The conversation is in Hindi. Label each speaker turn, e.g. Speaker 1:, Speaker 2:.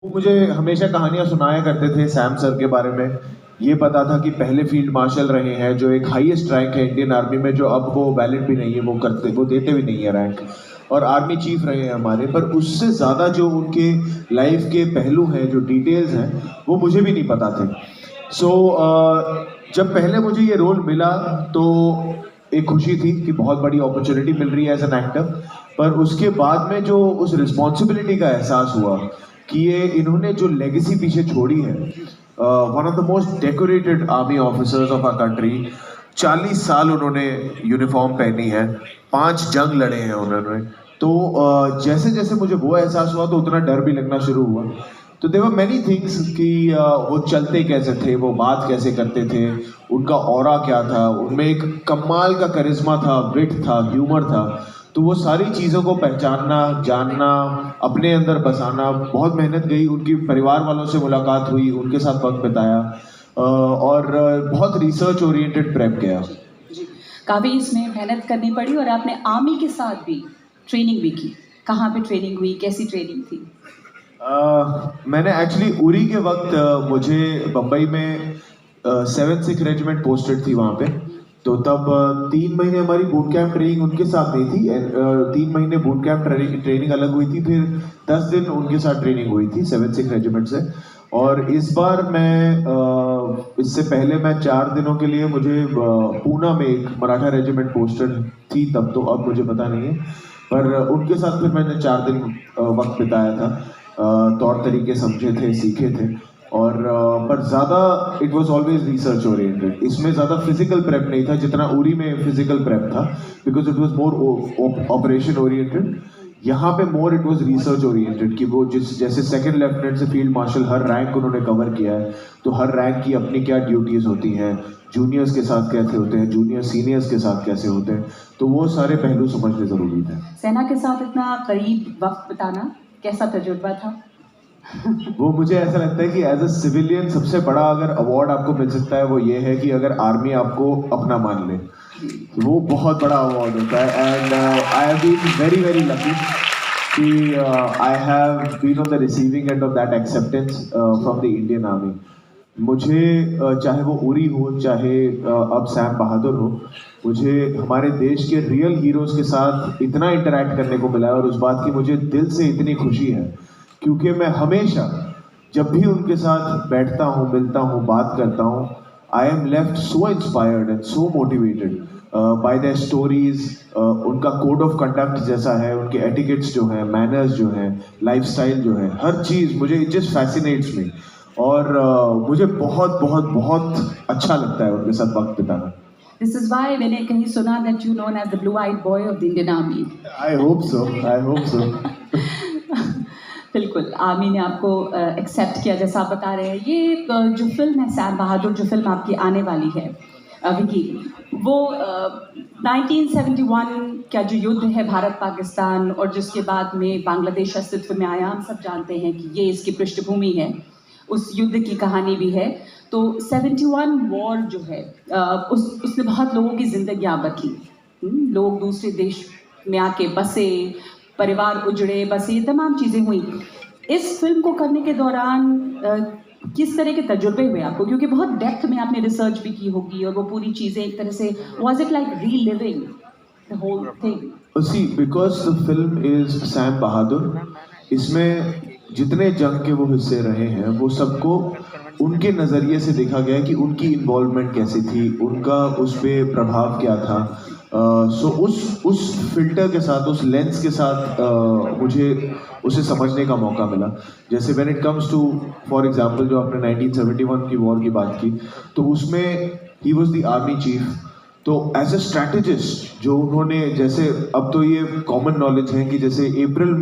Speaker 1: वो मुझे हमेशा कहानियाँ सुनाया करते थे सैम सर के बारे में। ये पता था कि पहले फील्ड मार्शल रहे हैं, जो एक हाईएस्ट रैंक है इंडियन आर्मी में, जो अब वो वैलिड भी नहीं है, वो देते भी नहीं है रैंक। और आर्मी चीफ रहे हैं हमारे, पर उससे ज़्यादा जो उनके लाइफ के पहलू हैं, जो डिटेल्स हैं, वो मुझे भी नहीं पता थे। सो जब पहले मुझे ये रोल मिला, तो एक खुशी थी कि बहुत बड़ी अपॉर्चुनिटी मिल रही है एज एन एक्टर। पर उसके बाद में जो उस रिस्पॉन्सिबिलिटी का एहसास हुआ कि ये इन्होंने जो लेगेसी पीछे छोड़ी है, one of the most decorated army officers of our country, 40 साल उन्होंने यूनिफॉर्म पहनी है, 5 जंग लड़े हैं उन्होंने। तो जैसे जैसे मुझे वो एहसास हुआ, तो उतना डर भी लगना शुरू हुआ। तो देयर वर मेनी थिंग्स कि वो चलते कैसे थे, वो बात कैसे करते थे, उनका ऑरा क्या था, उनमें एक कमाल का करिश्मा था, विट था, ह्यूमर था। तो वो सारी चीज़ों को पहचानना, जानना, अपने अंदर बसाना, बहुत मेहनत गई। उनकी परिवार वालों से मुलाकात हुई, उनके साथ वक्त बिताया, और बहुत रिसर्च ओरिएंटेड प्रेप किया।
Speaker 2: जी, काफ़ी इसमें मेहनत करनी पड़ी और आपने आर्मी के साथ भी ट्रेनिंग भी की। कहाँ पे ट्रेनिंग हुई? कैसी ट्रेनिंग थी?
Speaker 1: मैंने एक्चुअली उरी के वक्त मुझे बम्बई में 7th सिख रेजिमेंट पोस्टेड थी वहाँ पे। तो तब 3 महीने हमारी बूट कैंप ट्रेनिंग उनके साथ नहीं थी। 3 महीने बूट कैंप ट्रेनिंग अलग हुई थी, फिर 10 दिन उनके साथ ट्रेनिंग हुई थी 7th सिख रेजिमेंट से। और इस बार इससे पहले मैं 4 दिनों के लिए मुझे पूना में एक मराठा रेजिमेंट पोस्टेड थी तब, तो अब मुझे पता नहीं है। पर उनके साथ फिर मैंने 4 दिन वक्त बिताया था। तौर तरीके समझे थे, सीखे थे। और पर ज़्यादा it was always research oriented. इसमें ज़्यादा फिजिकल प्रेप नहीं था जितना उरी में फिजिकल प्रेप था, because it was more operation oriented. यहाँ पे more it was research oriented कि वो जैसे सेकंड लेफ्टिनेंट से फील्ड मार्शल हर रैंक उन्होंने कवर किया है, तो हर रैंक की अपनी क्या ड्यूटीज होती हैं, जूनियर्स के साथ कैसे होते हैं, जूनियर सीनियर्स के साथ कैसे होते हैं, तो वो सारे पहलू समझने ज़रूरी थे।
Speaker 2: सेना के साथ इतना करीब वक्त बिताना कैसा तजुर्बा था?
Speaker 1: वो मुझे ऐसा लगता है कि एज अ सिविलियन सबसे बड़ा अगर अवार्ड आपको मिल सकता है, वो ये है कि अगर आर्मी आपको अपना मान ले, वो बहुत बड़ा अवार्ड होता है। And I have been very very lucky कि I have been on the receiving end of that acceptance from the Indian army. मुझे चाहे वो उरी हो, चाहे अब सैम बहादुर हो, मुझे हमारे देश के रियल हीरोज के साथ इतना इंटरैक्ट करने को मिला है, और उस बात की मुझे दिल से इतनी खुशी है, क्योंकि मैं हमेशा जब भी उनके साथ बैठता हूँ, मिलता हूँ, बात करता हूँ, I am left so inspired and so motivated by their stories. उनका कोड ऑफ कंडक्ट जैसा है, उनके एटिकेट्स जो हैं, मैनर्स जो हैं, लाइफस्टाइल जो है, हर चीज़ मुझे इट जस्ट फैसिनेट्स मी। और मुझे बहुत बहुत बहुत अच्छा लगता है उनके साथ वक्त बिताना।
Speaker 2: This is why मैंने कहीं सुना that you known as the blue-eyed boy of the Indian Army.
Speaker 1: I hope so, I hope so.
Speaker 2: बिल्कुल, आर्मी ने आपको एक्सेप्ट किया जैसा आप बता रहे हैं। ये जो फ़िल्म है सैम बहादुर, जो फ़िल्म आपकी आने वाली है विकी, वो 1971 का जो युद्ध है भारत पाकिस्तान, और जिसके बाद में बांग्लादेश अस्तित्व में आया, हम सब जानते हैं कि ये इसकी पृष्ठभूमि है, उस युद्ध की कहानी भी है। तो 71 वॉर जो है उसने बहुत लोगों की ज़िंदगियाँ बदली। लोग दूसरे देश में आके बसे, परिवार उजड़े, बसे, ये तमाम चीज़ें हुई। इस फिल्म को करने के दौरान किस तरह के तजुर्बे हुए आपको? क्योंकि बहुत डेप्थ में आपने रिसर्च भी की होगी, और वो पूरी चीज़ें एक तरह से, was it like reliving the whole thing?
Speaker 1: See because the film is Sam Bahadur, इसमें जितने जंग के वो हिस्से रहे हैं, वो सबको उनके नज़रिए से देखा गया कि उनकी इन्वॉल्वमेंट कैसी थी, उनका उस पर प्रभाव क्या था। सो उस फिल्टर के साथ, उस लेंस के साथ मुझे उसे समझने का मौका मिला। जैसे when it comes to, for example, जो आपने 1971 की वॉर की बात की, तो उसमें he was the army chief. तो एज अ स्ट्रैटेजिस्ट जो उन्होंने, जैसे अब तो ये कॉमन नॉलेज है कि जैसे अप्रैल